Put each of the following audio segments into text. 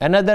Another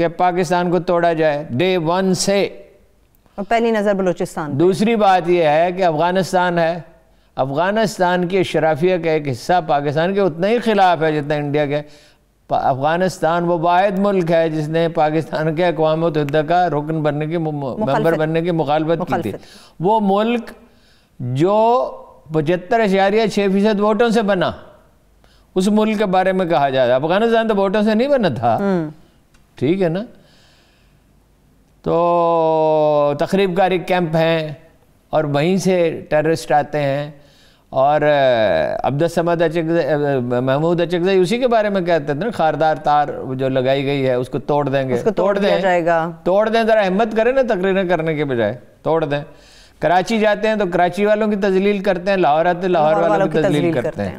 کہ پاکستان کو توڑا جائے ڈے 1 سے. اور پہلی نظر بلوچستان. دوسری بات یہ ہے کہ افغانستان ہے, افغانستان کی اشرافیہ کا ایک حصہ پاکستان کے اتنا ہی خلاف ہے جتنا انڈیا کے. افغانستان وہ واحد ملک ہے جس نے پاکستان کے اقوام متحدہ کا رکن بننے کی ممبر بننے کی مخالفت کی تھی. وہ ملک جو 75.6% ووٹوں سے بنا, اس ملک کے بارے میں کہا جاتا ہے. افغانستان تو ووٹوں سے نہیں بنا تھا, ٹھیک ہے نا. تو تخریب کاری کیمپ ہیں اور وہیں سے ٹیررسٹ آتے ہیں. اور عبدالصمد محمود اچکزئی اسی کے بارے میں کہتے تھے نا, خاردار تار جو لگائی گئی ہے اس کو توڑ دیں گے, توڑ دیں, ذرا ہمت کریں نا تقریریں کرنے کے بجائے, توڑ دیں. کراچی جاتے ہیں تو کراچی والوں کی تذلیل کرتے ہیں, لاہور آتے لاہور والوں کی تذلیل کرتے ہیں.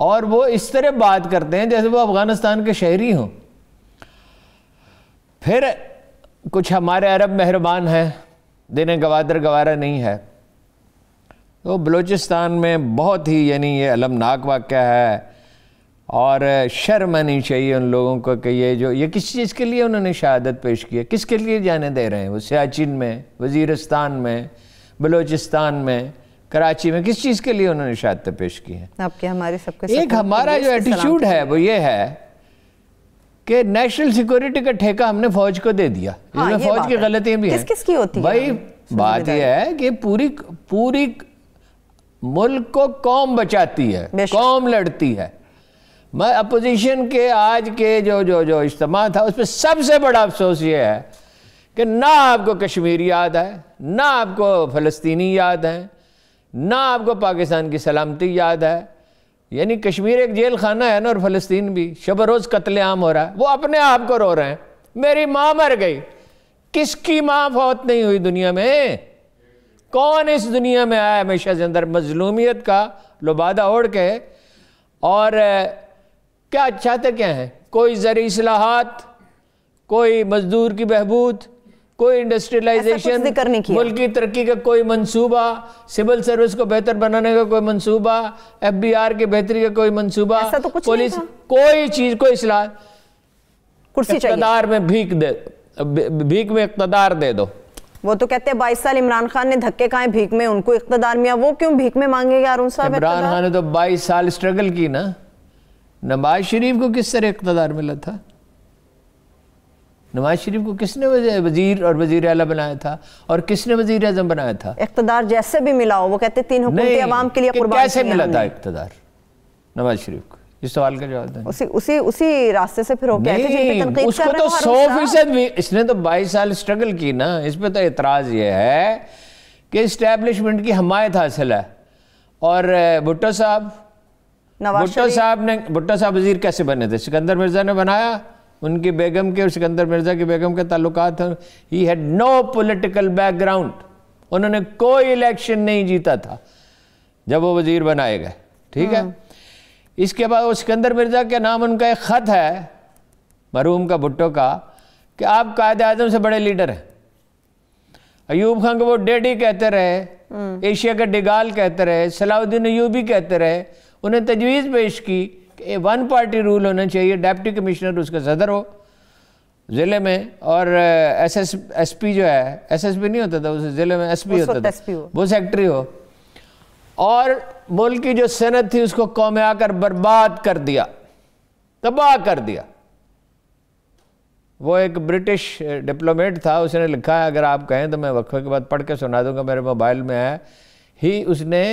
اور وہ اس طرح بات کرتے ہیں جیسے وہ افغانستان کے شہری ہوں. پھر کچھ ہمارے عرب مہربان ہیں, دن گوادر گوارا نہیں ہے. تو بلوچستان میں بہت ہی یعنی یہ المناک واقعہ ہے, اور شرم آنی چاہیے ان لوگوں کو کہ یہ کس چیز کے لیے انہوں نے شہادت پیش کی ہے, کس کے لیے جانے دے رہے ہیں. وہ سیاچن میں, وزیرستان میں, بلوچستان میں, کراچی میں, کس چیز کے لیے انہوں نے شہادت پیش کی ہیں. آپ کے ہمارے سب کے ایک ہمارا جو ایٹیچیوڈ ہے وہ یہ ہے کہ نیشنل سیکورٹی کا ٹھیکہ ہم نے فوج کو دے دیا. اس میں فوج کی غلطیاں بھی ہیں. کس کی ہوتی ہے بھائی بات یہ ہے کہ پوری ملک کو قوم بچاتی ہے, قوم لڑتی ہے. میں اپوزیشن کے آج کے جو اجتماع تھا اس پہ سب سے بڑا افسوس یہ ہے کہ نہ آپ کو کشمیر یاد ہے, نہ آپ کو فلسطینی یاد ہے, نہ آپ کو پاکستان کی سلامتی یاد ہے. یعنی کشمیر ایک جیل خانہ ہے نا, اور فلسطین بھی شب و روز قتل عام ہو رہا ہے. وہ اپنے آپ کو رو رہے ہیں, میری ماں مر گئی. کس کی ماں فوت نہیں ہوئی دنیا میں؟ کون اس دنیا میں آیا ہمیشہ سے اندر مظلومیت کا لبادہ اوڑھ کے, اور کیا چاہتے کیا ہیں؟ کوئی زرعی اصلاحات, کوئی مزدور کی بہبود, کوئی انڈسٹریلائزیشن, ملک کی ترقی کا کوئی منصوبہ, سول سروس کو بہتر بنانے کا کوئی منصوبہ, FBR کی بہتری کا کوئی منصوبہ, پولیس, کوئی چیز, کوئی اصلاحات. اقتدار میں بھیک میں اقتدار دے دو. وہ تو کہتے ہیں 22 سال عمران خان نے دھکے کھائے بھیک میں, ان کو اقتدار ملا, وہ کیوں بھیک میں مانگے گا ارون صاحب؟ عمران خان نے تو 22 سال اسٹرگل کی نا. نواز شریف کو کس طرح اقتدار ملا تھا؟ نواز شریف کو کس نے وزیر اور وزیر اعلیٰ بنایا تھا, اور کس نے وزیر اعظم بنایا تھا؟ اقتدار جیسے بھی ملا ہو, وہ کہتے 3 حکومتیں عوام کے لیے قربان کی. کیسے ملا تھا اقتدار نواز شریف کو؟ اس سوال کا جواب دیں. اسی راستے سے پھر ہو گیا تھا. اس کو تو 100% اس نے تو 22 سال اسٹرگل کی نا. اس پہ تو اعتراض یہ ہے کہ اسٹیبلشمنٹ کی حمایت حاصل ہے. اور بھٹو صاحب وزیر کیسے بنے تھے؟ سکندر مرزا نے بنایا, ان کی بیگم کے اور سکندر مرزا کی بیگم کے تعلقات ہیں. He had no political background, انہوں نے کوئی الیکشن نہیں جیتا تھا جب وہ وزیر بنائے گئے, ٹھیک ہے. اس کے بعد وہ سکندر مرزا کے نام ان کا ایک خط ہے مرحوم کا, بھٹو کا, کہ آپ قائد اعظم سے بڑے لیڈر ہیں. ایوب خان کو وہ ڈیڈی کہتے رہے, ایشیا کا ڈیگال کہتے رہے, صلاح الدین ایوبی کہتے رہے. انہیں تجویز پیش کی کہ 1 پارٹی رول ہونا چاہیے, ڈیپٹی کمشنر اس کا صدر ہو ضلع میں, اور ایس پی جو ہے, ایس ایس پی نہیں ہوتا تھا اس ضلع میں, ایس پی ہوتا تھا, وہ سیکٹری ہو. اور ملک کی جو صنعت تھی اس کو قوم آ کر برباد کر دیا, تباہ کر دیا. وہ ایک برٹش ڈپلومیٹ تھا, اس نے لکھا ہے, اگر آپ کہیں تو میں وقفے کے بعد پڑھ کے سنا دوں گا, میرے موبائل میں ہے. اس نے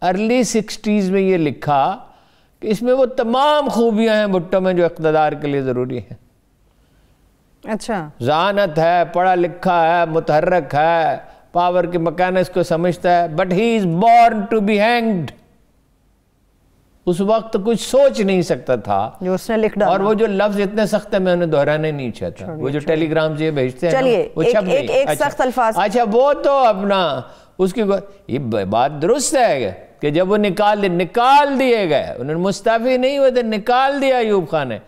ارلی 60s میں یہ لکھا کہ اس میں وہ تمام خوبیاں ہیں بھٹو میں جو اقتدار کے لیے ضروری ہیں. اچھا, ذہانت ہے, پڑھا لکھا ہے, متحرک ہے, پاور کے مکینکس کو سمجھتا ہے, but he is born to be hanged. اس وقت کچھ سوچ نہیں سکتا تھا جو اس نے لکھ ڈالا. اور وہ جو لفظ اتنے سخت ہے میں انہیں دہرانے نہیں چاہتا, وہ جو ٹیلی گرام سے بھیجتے ہیں وہ چھپ گئی. ایک سخت الفاظ, اچھا وہ تو اپنا اس کی یہ بات درست ہے کہ جب وہ نکال دیے گئے, انہوں نے مستعفی نہیں ہوئے تھے, نکال دیا ایوب خان نے.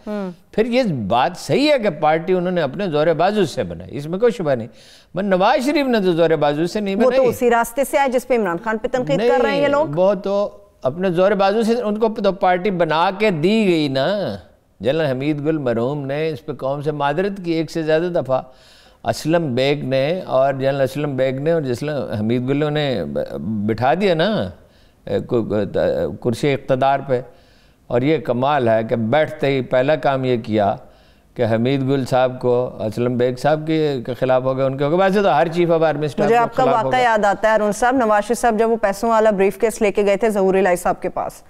پھر یہ بات صحیح ہے کہ پارٹی انہوں نے اپنے زور بازو سے بنائی, اس میں کوئی شبہ نہیں. میں نواز شریف نے تو زور بازو سے نہیں بنائی, وہ تو اسی راستے سے آئے جس پہ عمران خان پہ تنقید کر رہے ہیں یہ لوگ. وہ تو اپنے زور بازو سے ان کو تو پارٹی بنا کے دی گئی نا. جنرل حمید گل مرحوم نے اس پہ قوم سے معذرت کی 1 سے زیادہ دفعہ. اسلم بیگ نے اور جنرل اسلم بیگ نے اور جنرل حمید گل نے بٹھا دیا نا کرسی اقتدار پہ. اور یہ کمال ہے کہ بیٹھتے ہی پہلا کام یہ کیا کہ حمید گل صاحب کو اسلم بیگ صاحب کے خلاف ہو گیا, ان کے ہو گیا. ویسے تو ہر چیف آف آرمی اسٹاف مجھے آپ کا واقعہ یاد آتا ہے ارون صاحب, نواز شریف صاحب جب وہ پیسوں والا بریف کیس لے کے گئے تھے ظہور الہی صاحب کے پاس.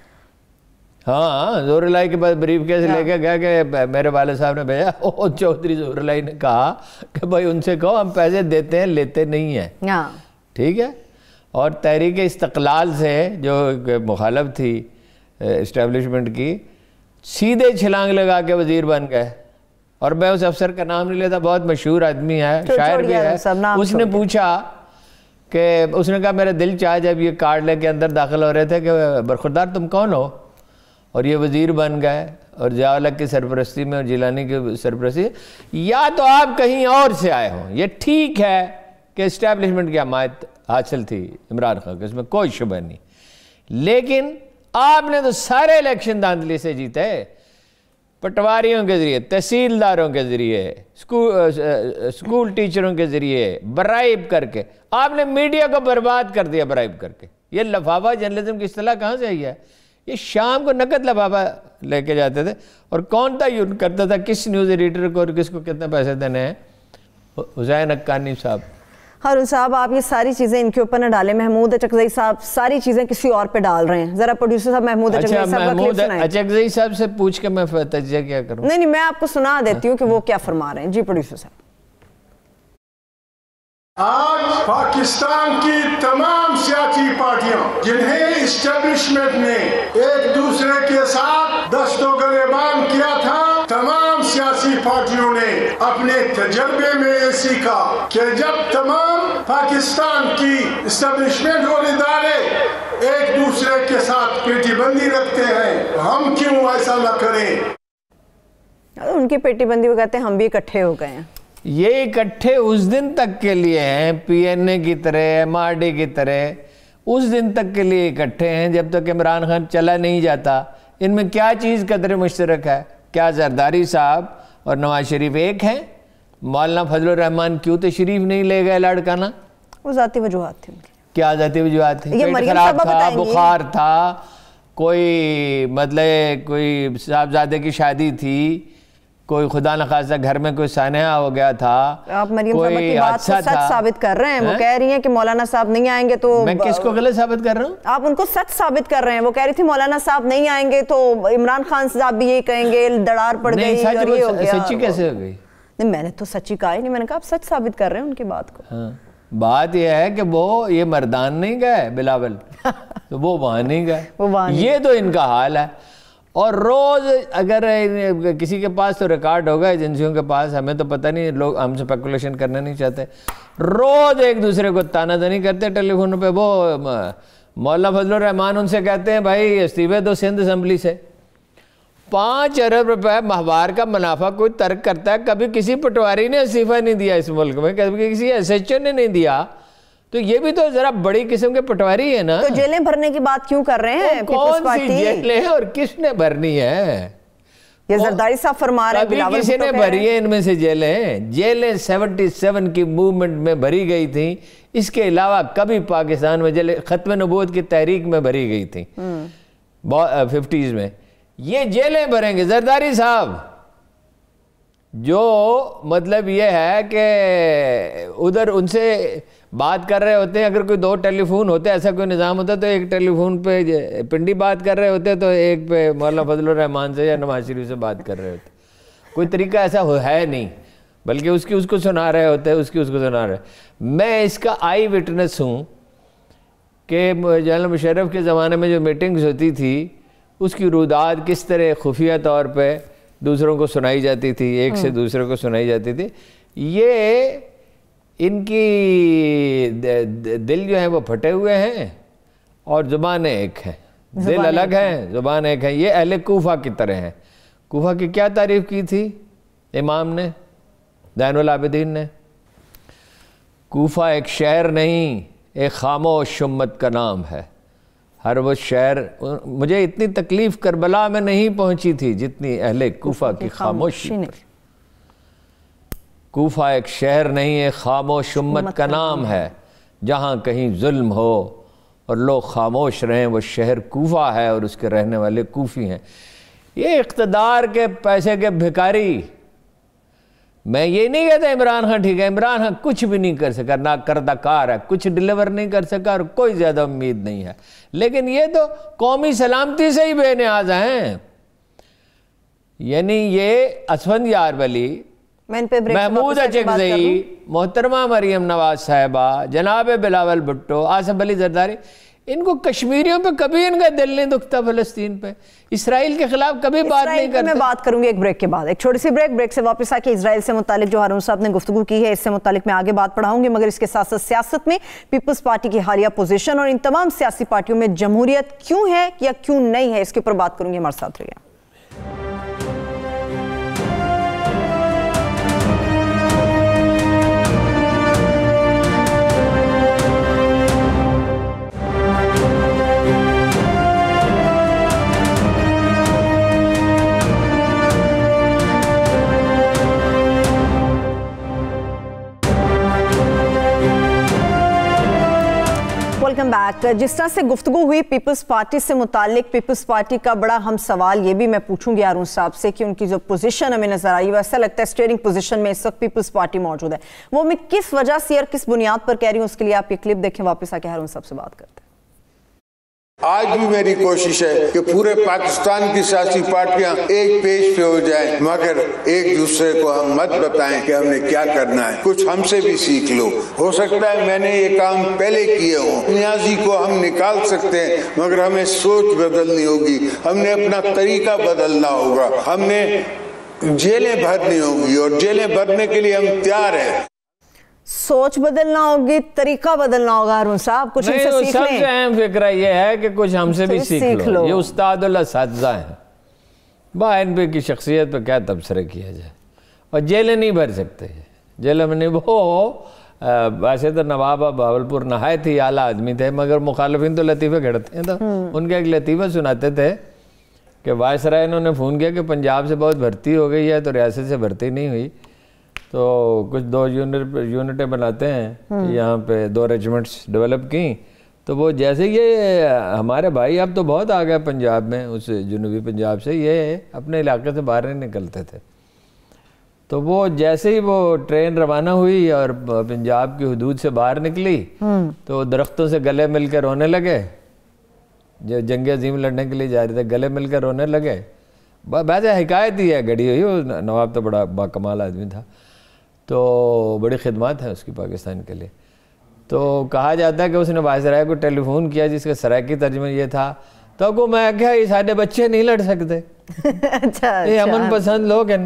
ہاں, ظہور الہی کے پاس بریف کیس لے کے گیا کہ میرے والد صاحب نے بھیجا. چودھری ظہور الہی نے کہا کہ بھائی ان سے کہو ہم پیسے دیتے ہیں لیتے نہیں ہیں. ٹھیک ہے. اور تحریک استقلال سے جو مخالف تھی اسٹیبلشمنٹ کی, سیدھے چھلانگ لگا کے وزیر بن گئے. اور میں اس افسر کا نام نہیں لیتا, بہت مشہور آدمی ہے, شاعر بھی ہے. اس نے پوچھا کہ اس نے کہا میرا دل چاہا جب یہ کارڈ لے کے اندر داخل ہو رہے تھے کہ برخوردار تم کون ہو, اور یہ وزیر بن گئے اور ضیاء الحق کی سرپرستی میں اور جیلانی کی سرپرستی. یا تو آپ کہیں اور سے آئے ہوں. یہ ٹھیک ہے کہ اسٹیبلشمنٹ کی حمایت حاصل تھی عمران خان کو, اس میں کوئی شبہ نہیں, لیکن آپ نے تو سارے الیکشن دھاندلی سے جیتے, پٹواریوں کے ذریعے, تحصیلداروں کے ذریعے, اسکول ٹیچروں کے ذریعے برائب کر کے. آپ نے میڈیا کو برباد کر دیا برائب کر کے. یہ لفافہ جرنلزم کی اصطلاح کہاں سے آئی ہے؟ یہ شام کو نقد لفافہ لے کے جاتے تھے, اور کون تعین کرتا تھا کس نیوز ایڈیٹر کو اور کس کو کتنے پیسے دینے ہیں؟ حسین حقانی صاحب. ہارون صاحب آپ یہ ساری چیزیں ان کے اوپر نہ ڈالیں. محمود اچکزئی صاحب ساری چیزیں کسی اور پہ ڈال رہے ہیں. ذرا پروڈیوسر صاحب محمود اچکزئی صاحب کا کلپ سنائیں. اچکزئی صاحب سے پوچھ کے میں تجزیہ کیا کروں؟ نہیں میں آپ کو سنا دیتی ہوں کہ وہ کیا فرما رہے ہیں. جی پروڈیوسر صاحب. آج پاکستان کی تمام سیاسی پارٹیاں جنہیں اسٹیبلشمنٹ نے ایک دوسرے کے ساتھ دست و گریبان کیا تھا, تمام سیاسی پارٹیوں نے اپنے تجربے میں یہ سیکھا کہ جب تمام پاکستان کی اسٹیبلشمنٹ اور ادارے ایک دوسرے کے ساتھ پیٹی بندی رکھتے ہیں, ہم کیوں ایسا نہ کریں؟ ان کی پیٹی بندی وہ کہتے ہیں ہم بھی اکٹھے ہو گئے ہیں. یہ اکٹھے اس دن تک کے لیے ہیں, پی این اے کی طرح, ایم آر ڈی کی طرح, اس دن تک کے لیے اکٹھے ہیں جب تک عمران خان چلا نہیں جاتا. ان میں کیا چیز قدر مشترک ہے؟ کیا زرداری صاحب اور نواز شریف ایک ہیں؟ مولانا فضل الرحمان کیوں تشریف نہیں لے گئے لاڑکانہ؟ وہ ذاتی وجوہات تھیں. کیا ذاتی وجوہات تھیں؟ پیٹ خراب تھا, بخار تھا, کوئی مطلب کوئی صاحبزادے کی شادی تھی, کوئی خدا نخواستہ گھر میں کوئی سانحہ ہو گیا تھا. آپ مریم صاحبہ کی بات کو سچ ثابت کر رہے ہیں. وہ کہہ رہی ہیں کہ مولانا صاحب نہیں آئیں گے تو میں کس کو غلط ثابت کر رہا ہوں؟ آپ ان کو سچ ثابت کر رہے ہیں. وہ کہہ رہی تھی مولانا صاحب نہیں آئیں گے تو عمران خان صاحب بھی یہی کہیں گے دڑار پڑ گئی. سچی کیسے ہو گئی؟ نہیں میں نے تو سچی کہا ہی نہیں, میں نے کہا آپ سچ ثابت کر رہے ہیں ان کی بات کو. بات یہ ہے کہ وہ یہ مردان نہیں گئے بلاول, تو وہ وہاں نہیں گئے. یہ تو ان کا حال ہے. اور روز اگر کسی کے پاس تو ریکارڈ ہوگا ایجنسیوں کے پاس, ہمیں تو پتہ نہیں, لوگ ہم سے اسپیکولیشن کرنا نہیں چاہتے, روز ایک دوسرے کو تانا دانی کرتے ٹیلی فون پہ. وہ مولانا فضل الرحمان ان سے کہتے ہیں بھائی استعفے دو سندھ اسمبلی سے. 5 ارب روپے ماہوار کا منافع کوئی ترک کرتا ہے. کبھی کسی پٹواری نے استعفیٰ نہیں دیا اس ملک میں, کبھی کسی ایس ایچ او نے نہیں دیا. تو یہ بھی تو ذرا بڑی قسم کے پٹواری ہے نا. تو جیلیں بھرنے کی بات کیوں کر رہے ہیں؟ کون سی جیلیں ہیں اور کس نے بھرنی ہے؟ یہ زرداری صاحب فرما رہے ہیں کبھی کسی نے بھری ہے ان میں سے جیلیں. جیلیں 77 کی موومنٹ میں بھری گئی تھیں. اس کے علاوہ کبھی پاکستان میں جیلیں ختم نبوت کی تحریک میں بھری گئی تھیں 50s میں. یہ جیلیں بھریں گے زرداری صاحب. جو مطلب یہ ہے کہ ادھر ان سے بات کر رہے ہوتے ہیں, اگر کوئی 2 ٹیلی فون ہوتے, ایسا کوئی نظام ہوتا تو ایک ٹیلی فون پہ پنڈی بات کر رہے ہوتے, تو ایک پہ مولانا فضل الرحمان سے یا نواز شریف سے بات کر رہے ہوتے. کوئی طریقہ ایسا ہے نہیں, بلکہ اس کو سنا رہے ہوتے, اس کو سنا رہے. میں اس کا آئی وٹنس ہوں کہ جنرل مشرف کے زمانے میں جو میٹنگز ہوتی تھی اس کی روداد کس طرح خفیہ طور پہ دوسروں کو سنائی جاتی تھی, ایک سے دوسرے کو سنائی جاتی تھی. یہ ان کی دل جو ہیں وہ پھٹے ہوئے ہیں اور زبانیں ایک ہیں. دل الگ ہیں, زبان ایک ہے. یہ اہل کوفہ کی طرح ہیں. کوفہ کی کیا تعریف کی تھی امام نے, زین العابدین نے؟ کوفہ ایک شہر نہیں, ایک خاموش امت کا نام ہے. ہر وہ شہر، مجھے اتنی تکلیف کربلا میں نہیں پہنچی تھی جتنی اہل کوفہ کی خاموشی پر۔ کوفہ ایک شہر نہیں ہے، خاموش امت کا نام ہے۔ جہاں کہیں ظلم ہو اور لوگ خاموش رہیں وہ شہر کوفہ ہے اور اس کے رہنے والے کوفی ہیں۔ یہ اقتدار کے پیسے کے بھکاری، میں یہ نہیں کہتا عمران خان ٹھیک ہے، عمران خان کچھ بھی نہیں کر سکا، ناکردہ کار ہے، کچھ ڈیلیور نہیں کر سکا اور کوئی زیادہ امید نہیں ہے، لیکن یہ تو قومی سلامتی سے ہی بے نیاز ہیں۔ یعنی یہ اسفندیار ولی، محمود اچکزئی، محترمہ مریم نواز صاحبہ، جناب بلاول بھٹو، آصف علی زرداری، ان کو کشمیریوں پہ کبھی ان کا دل نہیں دکھتا، فلسطین پہ، اسرائیل کے خلاف کبھی بات نہیں کرتے۔ میں بات کروں گی ایک بریک کے بعد، ایک چھوٹی سی بریک سے واپس آ کے اسرائیل سے متعلق جو ہارون صاحب نے گفتگو کی ہے اس سے متعلق میں آگے بات پڑھاؤں گی، مگر اس کے ساتھ ساتھ سیاست میں پیپلز پارٹی کی حالیہ پوزیشن اور ان تمام سیاسی پارٹیوں میں جمہوریت کیوں ہے یا کیوں نہیں ہے، اس کے اوپر بات کروں گی، ہمارے ساتھ رہیے۔ Welcome back. جس طرح سے گفتگو ہوئی پیپلز پارٹی سے متعلق، پیپلز پارٹی کا بڑا ہم سوال یہ بھی میں پوچھوں گی ہارون صاحب سے کہ ان کی جو پوزیشن ہمیں نظر آئی، ویسا لگتا ہے اسٹیئرنگ پوزیشن میں اس وقت پیپلز پارٹی موجود ہے، وہ میں کس وجہ سے اور کس بنیاد پر کہہ رہی ہوں، اس کے لیے آپ یہ کلپ دیکھیں، واپس آ کے ہارون صاحب سے بات کرتے ہیں۔ آج بھی میری کوشش ہے کہ پورے پاکستان کی سیاسی پارٹیاں ایک پیج پہ ہو جائیں، مگر ایک دوسرے کو ہم مت بتائیں کہ ہم نے کیا کرنا ہے، کچھ ہم سے بھی سیکھ لو۔ ہو سکتا ہے میں نے یہ کام پہلے کیے ہوں، نیازی کو ہم نکال سکتے ہیں مگر ہمیں سوچ بدلنی ہوگی، ہم نے اپنا طریقہ بدلنا ہوگا، ہم نے جیلیں بھرنی ہوگی اور جیلیں بھرنے کے لیے ہم تیار ہیں۔ سوچ بدلنا ہوگی، طریقہ بدلنا ہوگا ہارون صاحب، کچھ ان سے سیکھ لیں۔ سب سے اہم فکرہ یہ ہے کہ کچھ ہم سے بھی سیکھ لو۔ یہ استاد الاساتذہ ہیں، ان پہ کی شخصیت پہ کیا تبصرہ کیا جائے، اور جیلیں نہیں بھر سکتے، جیلیں میں نہیں، وہ ویسے تو نواب بہاولپور نہایت ہی اعلیٰ آدمی تھے، مگر مخالفین تو لطیفے گھڑتے ہیں، تو ان کا ایک لطیفہ سناتے تھے کہ وائسرائے انہوں نے فون کیا کہ پنجاب سے بہت بھرتی ہو گئی ہے تو ریاست سے بھرتی نہیں ہوئی، تو کچھ 2 یونٹیں بناتے ہیں یہاں پہ، 2 ریجمنٹس ڈیولپ کی، تو وہ جیسے یہ ہمارے بھائی اب تو بہت آ گئے پنجاب میں، اس جنوبی پنجاب سے، یہ اپنے علاقے سے باہر نہیں نکلتے تھے، تو وہ جیسے ہی وہ ٹرین روانہ ہوئی اور پنجاب کی حدود سے باہر نکلی تو درختوں سے گلے مل کے رونے لگے، جو جنگ عظیم لڑنے کے لیے جا رہے تھے، گلے مل کے رونے لگے۔ ویسے حکایت ہی ہے گھڑی ہوئی، وہ نواب تو بڑا باکمال آدمی تھا، تو بڑی خدمات ہیں اس کی پاکستان کے لیے، تو کہا جاتا ہے کہ اس نے وائسرائے کو ٹیلی فون کیا جس کا سرائکی ترجمہ یہ تھا، تو کو میں کہا یہ سارے بچے نہیں لڑ سکتے، یہ امن پسند لوگ ہیں،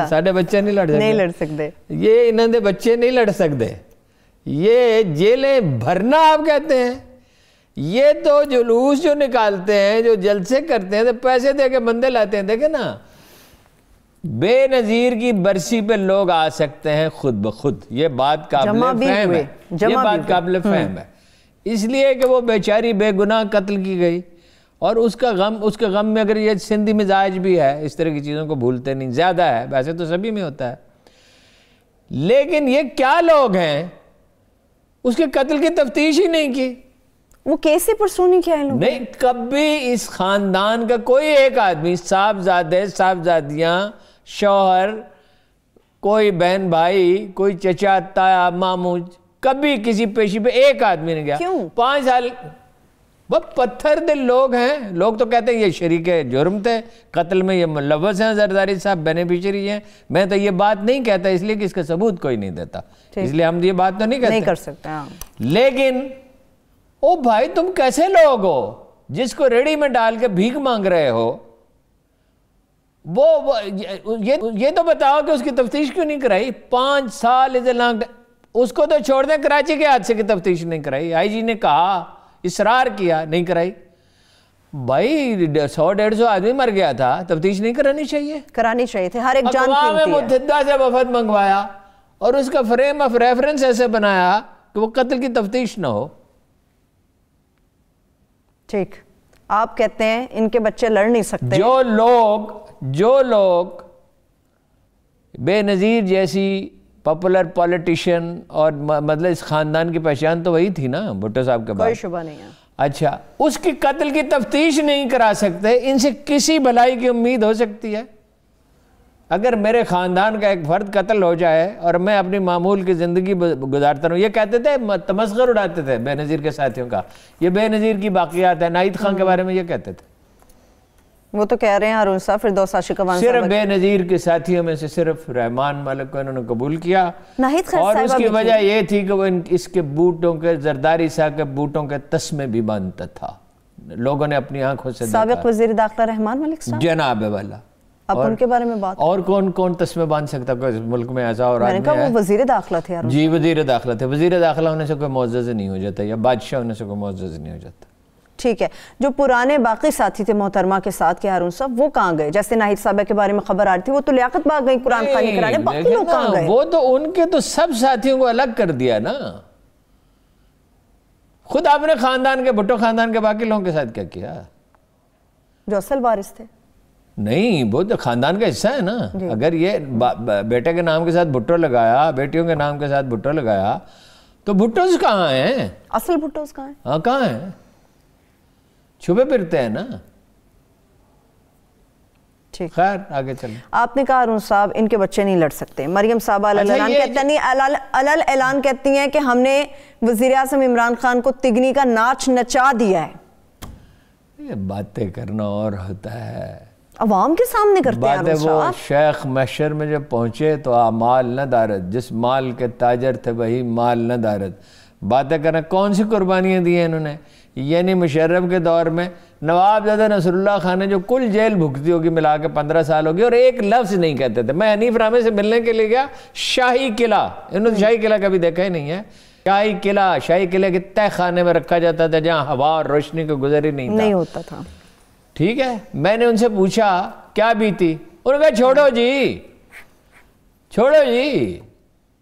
سارے بچے نہیں لڑ سکتے، یہ انہوں نے بچے نہیں لڑ سکتے، یہ جیلیں بھرنا آپ کہتے ہیں، یہ تو جلوس جو نکالتے ہیں، جو جلسے کرتے ہیں، تو پیسے دے کے بندے لاتے ہیں، دیکھیں نا، بے نظیر کی برسی پہ لوگ آ سکتے ہیں خود بخود، یہ بات قابل فہم ہے، یہ بات قابل فہم ہے، اس لیے کہ وہ بیچاری بے گناہ قتل کی گئی، اور اس کا غم میں اگر یہ سندھی مزاج بھی ہے، اس طرح کی چیزوں کو بھولتے نہیں، زیادہ ہے، ویسے تو سبھی میں ہوتا ہے، لیکن یہ کیا لوگ ہیں، اس کے قتل کی تفتیش ہی نہیں کی، وہ کیسے پرسو نہیں کیا ہے لوگ؟ نہیں، کبھی اس خاندان کا کوئی ایک آدمی، صاحبزادے، صاحبزادیاں، شوہر، کوئی بہن بھائی، کوئی چچا، تایا، ماموں، کبھی کسی پیشی پہ ایک آدمی نہیں گیا۔ کیوں؟ 5 سال، وہ پتھر دل لوگ ہیں، لوگ تو کہتے ہیں یہ شریک جرم تھے، قتل میں یہ ملوث ہیں، زرداری صاحب بینیفیشری ہیں، میں تو یہ بات نہیں کہتا اس لیے کہ اس کا ثبوت کوئی نہیں دیتا، اس لیے ہم یہ بات تو نہیں کہتے، نہیں کر سکتے، لیکن او بھائی تم کیسے لوگ ہو جس کو ریڑھی میں ڈال کے بھیک مانگ رہے ہو، یہ تو بتاؤ کہ اس کی تفتیش کیوں نہیں کرائی؟ 5 سال اس کو تو چھوڑ دیں، کراچی کے حادثے کی تفتیش نہیں کرائی، آئی جی نے کہا، اصرار کیا، نہیں کرائی، بھائی 100-150 آدمی مر گیا تھا، تفتیش نہیں کرانی چاہیے تھے، ہر ایک جان اقوام متحدہ سے وفد منگوایا اور اس کا فریم آف ریفرنس ایسے بنایا کہ وہ قتل کی تفتیش نہ ہو، ٹھیک، آپ کہتے ہیں ان کے بچے لڑ نہیں سکتے. جو لوگ بے نظیر جیسی پاپولر پولیٹیشین اور مطلب اس خاندان کی پہچان تو وہی تھی نا بھٹو صاحب کے بعد. کوئی شبہ نہیں ہے. اچھا، اس کی قتل کی تفتیش نہیں کرا سکتے، ان سے کسی بھلائی کی امید ہو سکتی ہے؟ اگر میرے خاندان کا ایک فرد قتل ہو جائے اور میں اپنی معمول کی زندگی گزارتا رہوں، یہ کہتے تھے تمسخر اڑاتے تھے بے نظیر کے ساتھیوں کا، یہ بے نظیر کی باقیات ہے. ناہید خان کے بارے میں یہ کہتے تھے. وہ تو کہہ رہے ہیں ہارون صاحب فردوس عاشق افغان صاحب صرف بے نظیر کے ساتھیوں میں سے صرف رحمان ملک کو انہوں نے قبول کیا، ناہید خان اور صاحبہ اس کی بھی وجہ یہ تھی کہ وہ اس کے بوٹوں کے زرداری صاحب کے بوٹوں کے تسمے بھی باندھتا تھا. لوگوں نے اپنی آنکھوں سے دیکھا. سابق وزیر داخلہ رحمان ملک صاحب، جناب والا. اب ان کے بارے میں بات، اور کون تسمے باندھ سکتا کوئی ملک میں ایسا اور میں نے آدمی کہا ہے؟ وہ وزیر داخلہ تھے. جی وزیر داخلہ تھے. وزیر داخلہ ہونے سے کوئی معزز نہیں ہو جاتا، یا بادشاہ ہونے سے کوئی معزز نہیں ہو جاتا. ٹھیک ہے، جو پرانے باقی ساتھی تھے محترمہ کے ساتھ کے ہارون صاحب، وہ کہاں گئے؟ جیسے ناہید صاحبہ کے بارے میں خبر آ رہی تھی، وہ تو لیاقت باغ گئی قرآن خوانی کرانے، باقی لوگ کہاں گئے؟ وہ تو ان کے تو سب ساتھیوں کو الگ کر دیا نا. خود آپ نے خاندان کے بھٹو خاندان کے باقی لوگوں کے ساتھ کیا کیا؟ جو اصل وارث تھے. نہیں، وہ تو خاندان کا حصہ ہے نا. اگر یہ بیٹے کے نام کے ساتھ بھٹو لگایا، بیٹیوں کے نام کے ساتھ بھٹو لگایا، تو بھٹوز کہاں ہیں؟ اصل بھٹوز کہاں ہیں؟ ہاں کہاں ہیں؟ چھپے پھرتے ہیں نا. خیر آگے چلیں. آپ نے کہا ہارون صاحب ان کے بچے نہیں لڑ سکتے. مریم صاحبہ علل اعلان کہتی ہیں کہ ہم نے وزیر اعظم عمران خان کو تگنی کا ناچ نچا دیا ہے. یہ باتیں کرنا اور ہوتا ہے، عوام کے سامنے کرتے ہیں. باتیں وہ شیخ محشر میں جب پہنچے تو مال نہ دارت، جس مال کے تاجر تھے وہی مال نہ دارت. باتیں کرنا، کون سی قربانیاں دی ہیں انہوں نے؟ یعنی مشرف کے دور میں نواب زادہ نصر اللہ خان نے جو کل جیل بھگتی ہوگی ملا کے 15 سال ہوگی، اور ایک لفظ نہیں کہتے تھے. میں حنیف رامے سے ملنے کے لیے گیا، شاہی قلعہ، انہوں نے شاہی قلعہ کبھی دیکھا ہی نہیں ہے. شاہی قلعہ کے تہ خانے میں رکھا جاتا تھا جہاں ہوا اور روشنی کو گزر ہی نہیں ہوتا تھا. ٹھیک ہے، میں نے ان سے پوچھا کیا بیتی، انہوں نے کہا چھوڑو جی.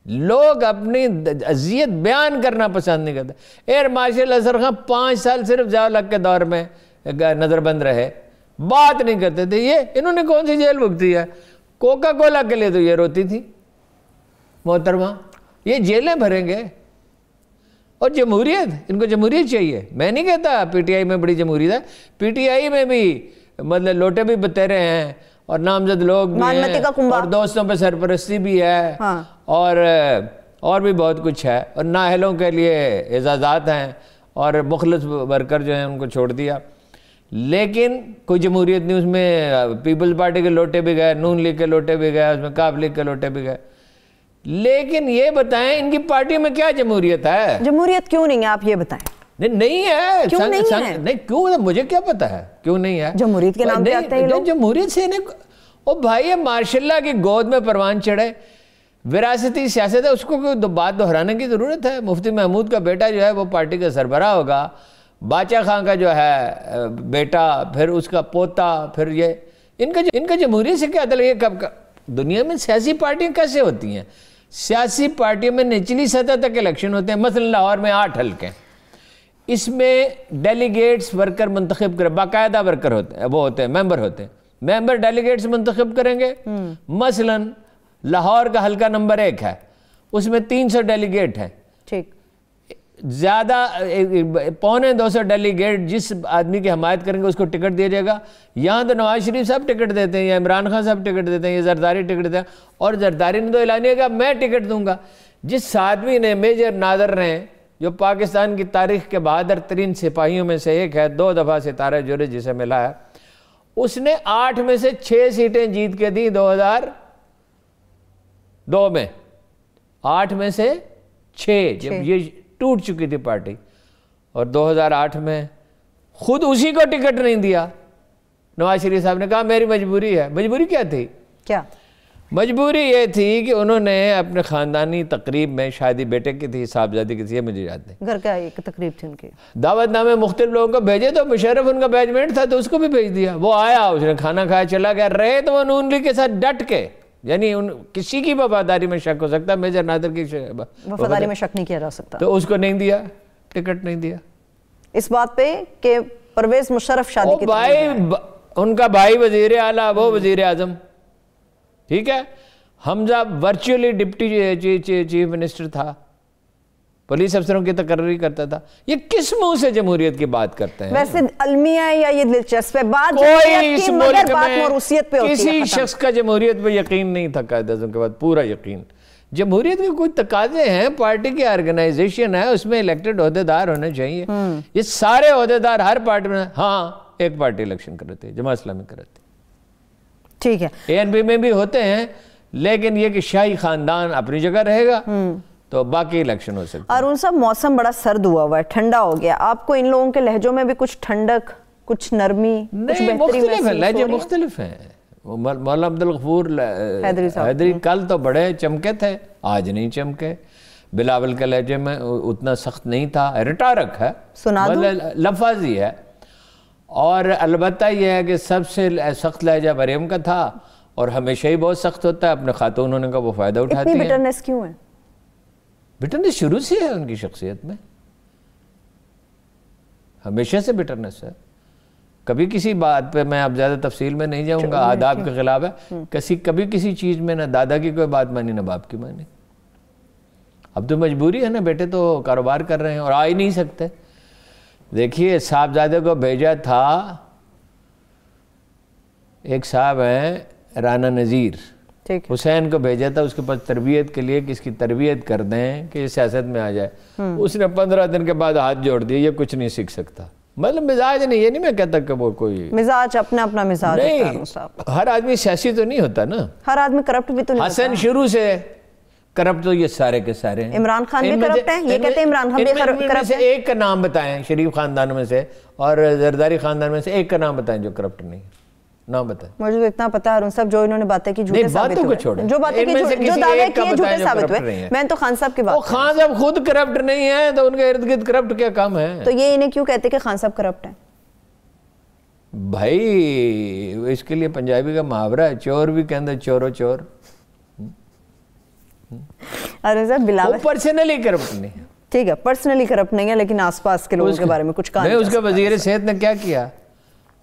لوگ اپنی اذیت بیان کرنا پسند نہیں کرتے. ایئر مارشل اظہر خان 5 سال صرف ضیاء الحق کے دور میں نظر بند رہے، بات نہیں کرتے تھے. یہ انہوں نے کون سی جیل بھگتی ہے؟ کوکا کولا کے لیے تو یہ روتی تھی محترمہ. یہ جیلیں بھریں گے. اور جمہوریت، ان کو جمہوریت چاہیے. میں نہیں کہتا پی ٹی آئی میں بڑی جمہوریت ہے، پی ٹی آئی میں بھی مطلب لوٹے بھی بتیرے ہیں اور نامزد لوگ بھی ہیں اور دوستوں پہ سرپرستی بھی ہے اور بھی بہت کچھ ہے، اور نااہلوں کے لیے اعزازات ہیں اور مخلص ورکر جو ہیں ان کو چھوڑ دیا. لیکن کوئی جمہوریت نہیں. اس میں پیپلز پارٹی کے لوٹے بھی گئے، نون لیگ کے لوٹے بھی گئے، اس میں کاف لیگ کے لوٹے بھی گئے. لیکن یہ بتائیں ان کی پارٹی میں کیا جمہوریت ہے؟ جمہوریت کیوں نہیں ہے آپ یہ بتائیں. نہیں ہے. کیوں نہیں ہے؟ نہیں کیوں، مجھے کیا پتا ہے کیوں نہیں ہے. جمہوریت کے نام پہ آتے ہیں لوگ. جمہوریت سے او بھائی ماشاء اللہ کی گود میں پروان چڑھے. وراثتی سیاست ہے، اس کو کوئی بات دہرانے کی ضرورت ہے. مفتی محمود کا بیٹا جو ہے وہ پارٹی کا سربراہ ہوگا، باچا خان کا جو ہے بیٹا، پھر اس کا پوتا، پھر یہ ان کا جمہوریت سے کیا تعلق؟ یہ کب دنیا میں سیاسی پارٹیاں کیسے ہوتی ہیں؟ سیاسی پارٹیوں میں نچلی سطح تک الیکشن ہوتے ہیں. مثلا لاہور میں 8 حلقے، اس میں ڈیلیگیٹس ورکر منتخب کریں، باقاعدہ ورکر ہوتے ہیں، وہ ہوتے ہیں ممبر ہوتے ہیں. ممبر ڈیلیگیٹس منتخب کریں گے. مثلا لاہور کا حلقہ نمبر 1 ہے، اس میں 300 ڈیلیگیٹ ہیں. ٹھیک، زیادہ 250 ڈیلیگیٹ جس آدمی کی حمایت کریں گے اس کو ٹکٹ دیا جائے گا. یہاں تو نواز شریف صاحب ٹکٹ دیتے ہیں، یا عمران خان صاحب ٹکٹ دیتے ہیں، یا زرداری ٹکٹ دیتے ہیں. اور زرداری نے تو اعلانیہ کہا میں ٹکٹ دوں گا. جس آدمی نے میجر نادر نے، جو پاکستان کی تاریخ کے بہادر ترین سپاہیوں میں سے ایک ہے، 2 دفعہ ستارہ جوڑے جسے ملا ہے، اس نے 8 میں سے 6 سیٹیں جیت کے دی 2002 میں. 8 میں سے 6 جب یہ ٹوٹ چکی تھی پارٹی. اور 2008 میں خود اسی کو ٹکٹ نہیں دیا. نواز شریف صاحب نے کہا میری مجبوری ہے. مجبوری کیا تھی؟ کیا مجبوری یہ تھی کہ انہوں نے اپنے خاندانی تقریب میں، شادی بیٹے کی تھی، صاحبزادی کی تھی، یہ مجھے یاد نہیں، گھر کا ایک تقریب تھی ان کی، دعوت نامے مختلف لوگوں کو بھیجے تو مشرف ان کا بیچمنٹ تھا تو اس کو بھی بھیج دیا. وہ آیا، اس نے کھانا کھایا، چلا گیا. رہے تو وہ نون لیگ کے ساتھ ڈٹ کے، یعنی کسی کی وفاداری میں شک ہو سکتا ہے، میجر نادر کی وفاداری میں شک نہیں کیا جا سکتا. تو اس کو نہیں دیا، ٹکٹ نہیں دیا. اس بات پہ کہ پرویز مشرف شادی کی بھائی ان کا بھائی وزیر اعلیٰ، وہ وزیر اعظم، ٹھیک ہے. حمزہ ورچولی ڈپٹی چیف منسٹر تھا، پولیس افسروں کی تقرری کرتا تھا. یہ کس منہ سے جمہوریت کی بات کرتے ہیں؟ ویسے المیہ ہے یا یہ دلچسپ ہے بات کوئی اس ملک موروثیت پہ میں ہوتی ہے. کسی شخص کا جمہوریت پہ یقین نہیں تھا قائد اعظم کے بعد، پورا یقین. جمہوریت کے کوئی تقاضے ہیں، پارٹی کی آرگنائزیشن ہے، اس میں الیکٹڈ عہدیدار ہونے چاہیے. یہ سارے عہدیدار ہر پارٹی میں، ہاں ایک پارٹی الیکشن کرتے ہیں، جماعت اسلامی کرتے ہیں، ٹھیک ہے، اے این پی میں بھی ہوتے ہیں، لیکن یہ کہ شاہی خاندان اپنی جگہ رہے گا تو باقی الیکشن ہو سکتا ہے. ارون صاحب موسم بڑا سرد ہوا ہے، ٹھنڈا ہو گیا، آپ کو ان لوگوں کے لہجوں میں بھی کچھ ٹھنڈک، کچھ نرمی، کچھ نہیں، بہتری مختلف ہیں، لہجے محسوس ہو مختلف ہیں. مولانا عبدالغفور حیدری کل تو بڑے چمکے تھے، آج نہیں چمکے. بلاول کے لہجے میں اتنا سخت نہیں تھا، ریٹارک ہے، سنا دوں؟ لفظ ہی ہے. اور البتہ یہ ہے کہ سب سے سخت لہجہ مریم کا تھا، اور ہمیشہ ہی بہت سخت ہوتا ہے. اپنے خاتون ہونے کا وہ فائدہ اٹھاتی ہیں. اتنی بٹرنس کیوں ہے؟ بٹرنس شروع سے ہے ان کی شخصیت میں، ہمیشہ سے بٹرنس ہے. کبھی کسی بات پہ، میں اب زیادہ تفصیل میں نہیں جاؤں گا، آداب کے خلاف ہے، کبھی کسی چیز میں نہ دادا کی کوئی بات مانی نہ باپ کی مانی. اب تو مجبوری ہے نا، بیٹے تو کاروبار کر رہے ہیں اور آ ہی نہیں سکتے. دیکھیے صاحبزادے کو بھیجا تھا، ایک صاحب ہیں رانا نذیر، حسین کو بھیجا تھا اس کے پاس تربیت کے لیے کہ اس کی تربیت کر دیں کہ یہ سیاست میں آ جائے. اس نے 15 دن کے بعد ہاتھ جوڑ دیا، یہ کچھ نہیں سیکھ سکتا. مطلب مزاج نہیں، یہ نہیں میں کہتا کہ وہ کوئی مزاج اپنا اپنا مزاج نہیں، ہر آدمی سیاسی تو نہیں ہوتا نا، ہر آدمی کرپٹ بھی تو نہیں ہوتا. حسن شروع سے کرپٹ تو یہ سارے کے سارے ہیں. عمران خان بھی کرپٹ ہیں، یہ کہتے ہیں عمران خان بھی کرپٹ ہے. ایک کا نام بتائیں شریف خاندان میں سے اور زرداری خاندان میں سے ایک کا نام بتائیں جو کرپٹ نہیں، نام بتائیں. مجھے تو اتنا پتا ہے ارون صاحب، جو انہوں نے باتیں کی جھوٹے ثابت ہوئے، جو باتیں کی جو دعوے کیے جھوٹے ثابت ہوئے. میں تو خان صاحب کی بات، خان صاحب خود کرپٹ نہیں ہیں تو ان کے ارد گرد کرپٹ کیا کام ہے؟ تو یہ انہیں کیوں کہتے کہ خان صاحب کرپٹ ہیں؟ بھائی اس کے لیے پنجابی کا محاورہ ہے، چور بھی کہندے چورو چور. ارون صاحب بلاول پرسنلی کرپٹ نہیں، ٹھیک ہے پرسنلی کرپٹ نہیں ہے، لیکن آس پاس کے لوگوں کے بارے میں کچھ کہا نہیں. اس کا وزیر صحت نے کیا کیا؟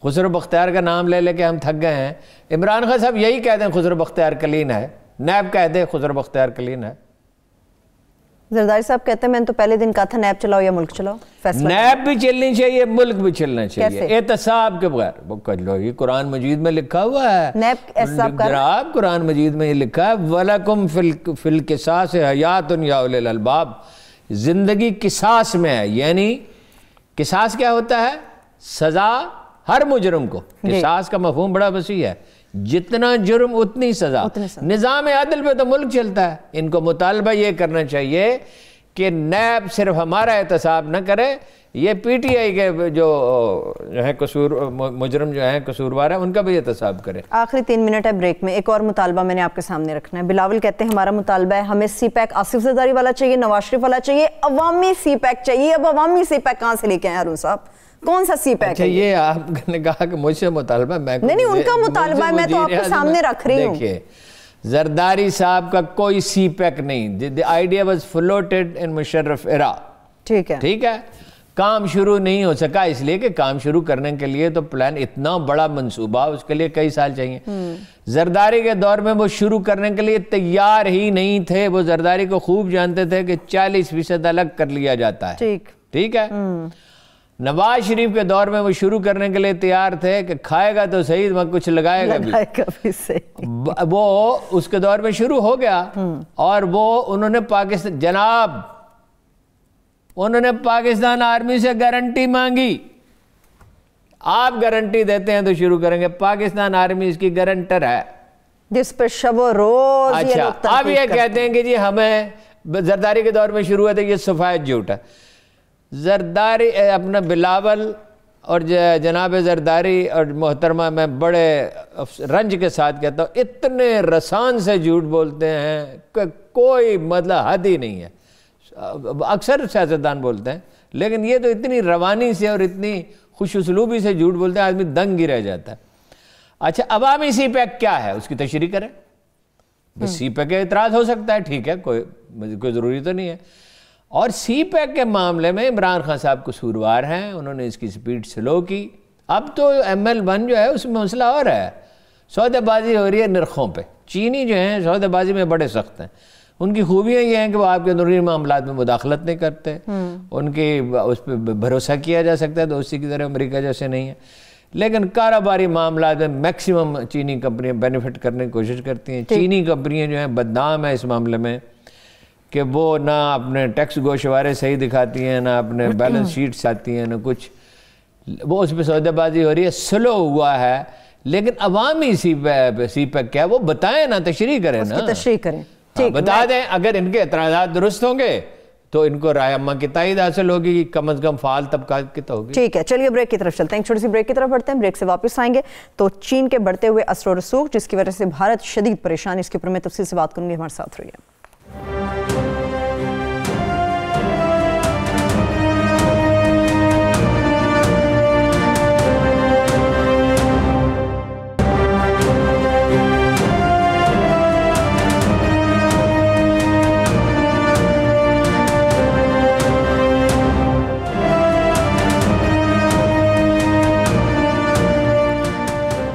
خسرو بختیار کا نام لے لے کے ہم تھک گئے ہیں. عمران خان صاحب یہی کہتے ہیں خسرو بختیار کلین ہے، نیب کہتے ہیں خسرو بختیار کلین ہے. زرداری صاحب کہتے ہیں میں نے تو پہلے دن کہا تھا نیب چلاؤ یا ملک چلاؤ. نیب بھی چلنی چاہیے، ملک بھی چلنا چاہیے احتساب کے بغیر. وہ کر لو، یہ قرآن مجید میں لکھا ہوا ہے، نیب احتساب کر جناب قرآن مجید میں یہ لکھا ہے وَلَكُمْ فِي الْقِصَاصِ حَيَاتٌ يَا أُولِي الْأَلْبَابِ. زندگی قصاص میں ہے، یعنی قصاص کیا ہوتا ہے؟ سزا ہر مجرم کو. قصاص کا مفہوم بڑا وسیع ہے، جتنا جرم اتنی سزا. نظام عدل پہ تو ملک چلتا ہے. ان کو مطالبہ یہ کرنا چاہیے کہ نیب صرف ہمارا احتساب نہ کرے، یہ پی ٹی آئی کے جو ہیں مجرم جو ہیں قصوروار ہیں ان کا بھی احتساب کرے. آخری 3 منٹ ہے بریک میں، ایک اور مطالبہ میں نے آپ کے سامنے رکھنا ہے. بلاول کہتے ہیں ہمارا مطالبہ ہے ہمیں سی پیک آصف زرداری والا چاہیے، نواز شریف والا چاہیے، عوامی سی پیک چاہیے. اب عوامی سی پیک کہاں سے لے کے آئے ارون صاحب؟ کون سا سی پیک ہے؟ یہ آپ نے کہا کہ مجھ سے مطالبہ، نہیں ان کا مطالبہ ہے، میں تو آپ کے سامنے رکھ رہی ہوں. دیکھیے زرداری صاحب کا کوئی سی پیک نہیں. the idea was floated in Musharraf era. ٹھیک ہے، کام شروع نہیں ہو سکا اس لیے کہ کام شروع کرنے کے لیے تو پلان اتنا بڑا منصوبہ، اس کے لیے کئی سال چاہیے. زرداری کے دور میں وہ شروع کرنے کے لیے تیار ہی نہیں تھے. وہ زرداری کو خوب جانتے تھے کہ 40% الگ کر لیا جاتا ہے. ٹھیک ہے. نواز شریف کے دور میں وہ شروع کرنے کے لیے تیار تھے کہ کھائے گا تو صحیح، وہ کچھ لگائے گا بھی. وہ اس کے دور میں شروع ہو گیا. اور وہ انہوں نے پاکستان آرمی سے گارنٹی مانگی. آپ گارنٹی دیتے ہیں تو شروع کریں گے، پاکستان آرمی اس کی گارنٹر ہے جس پر شب و روز. اچھا آپ یہ کہتے ہیں کہ جی ہمیں زرداری کے دور میں شروع ہوئے تھے، یہ سفید جھوٹ ہے. زرداری اپنا بلاول اور جناب زرداری اور محترمہ میں بڑے رنج کے ساتھ کہتا ہوں، اتنے رسان سے جھوٹ بولتے ہیں کہ کوئی مطلب حد ہی نہیں ہے. اکثر سیاستدان بولتے ہیں، لیکن یہ تو اتنی روانی سے اور اتنی خوش اسلوبی سے جھوٹ بولتے ہیں آدمی دنگ ہی رہ جاتا ہے. اچھا عوامی سی پیک کیا ہے اس کی تشریح کریں. سی پیک اعتراض ہو سکتا ہے، ٹھیک ہے، کوئی ضروری تو نہیں ہے. اور سی پیک کے معاملے میں عمران خان صاحب قصوروار ہیں، انہوں نے اس کی سپیڈ سلو کی. اب تو ML1 جو ہے اس میں مسئلہ اور ہے، سودے بازی ہو رہی ہے نرخوں پہ. چینی جو ہیں سودے بازی میں بڑے سخت ہیں. ان کی خوبیاں یہ ہیں کہ وہ آپ کے اندرونی معاملات میں مداخلت نہیں کرتے، ان کی اس پہ بھروسہ کیا جا سکتا ہے دوستی کی طرح، امریکہ جیسے نہیں ہے. لیکن کاروباری معاملات میں میکسیمم چینی کمپنیاں بینیفٹ کرنے کی کوشش کرتی ہیں. چینی کمپنیاں جو ہیں بدنام ہیں اس معاملے میں کہ وہ نہ اپنے ٹیکس گوشوارے صحیح دکھاتی ہیں، نہ اپنے بیلنس شیٹس آتی ہیں، نہ کچھ. وہ اس پہ سودے بازی ہو رہی ہے، سلو ہوا ہے. لیکن عوامی سی پیک کیا ہے وہ بتائیں نا، تشریح کریں نا، تشریح کریں، بتا دیں. اگر ان کے اعتراضات درست ہوں گے تو ان کو رائے عامہ کی تائید حاصل ہوگی، کم از کم فعال طبقات کی تو ہوگی. ٹھیک ہے، چلیے بریک کی طرف چلتے ہیں. ایک چھوٹی سی بریک کی طرف بڑھتے ہیں. بریک سے واپس آئیں گے تو چین کے بڑھتے ہوئے اثر و رسوخ جس کی وجہ سے بھارت شدید پریشان، اس کے اوپر میں تفصیل سے بات کروں گی. ہمارے ساتھ رہیے.